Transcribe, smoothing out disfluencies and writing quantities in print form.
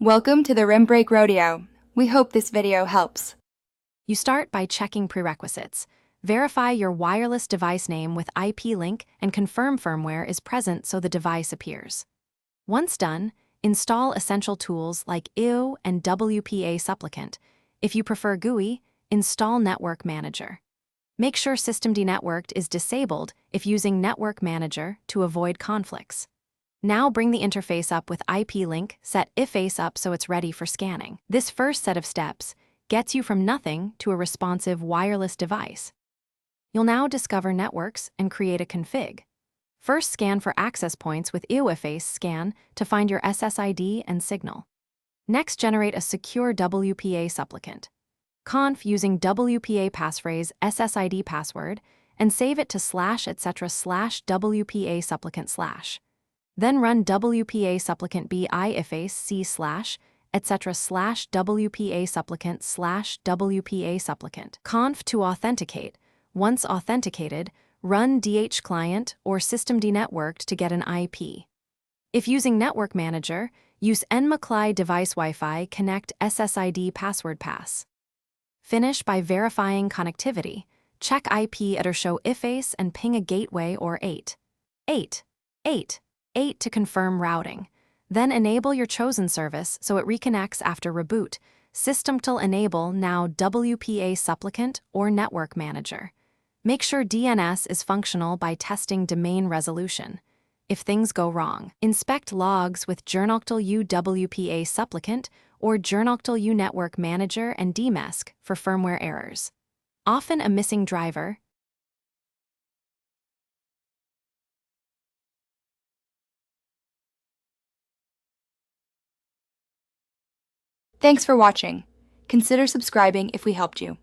Welcome to the Rim Break Rodeo. We hope this video helps. You start by checking prerequisites. Verify your wireless device name with IP link and confirm firmware is present so the device appears. Once done, install essential tools like IO and WPA supplicant. If you prefer GUI, install NetworkManager. Make sure System Networked is disabled if using NetworkManager to avoid conflicts. Now bring the interface up with IP link, set iFace up so it's ready for scanning. This first set of steps gets you from nothing to a responsive wireless device. You'll now discover networks and create a config. First, scan for access points with iwlwifi scan to find your SSID and signal. Next, generate a secure WPA supplicant. Conf using WPA passphrase SSID password and save it to /etc/WPA supplicant/. Then run WPA supplicant biface c/etc/WPA supplicant/WPA supplicant. Conf to authenticate. Once authenticated, run DH client or System Networked to get an IP. If using NetworkManager, use nmcli device Wi-Fi connect SSID password pass. Finish by verifying connectivity. Check IP or show iFace and ping a gateway or 8 to confirm routing. Then enable your chosen service so it reconnects after reboot. System'll enable now WPA supplicant or NetworkManager. Make sure DNS is functional by testing domain resolution. If things go wrong, inspect logs with journoctl WPA supplicant or journoctl NetworkManager and dmesk for firmware errors. Often a missing driver. Thanks for watching. Consider subscribing if we helped you.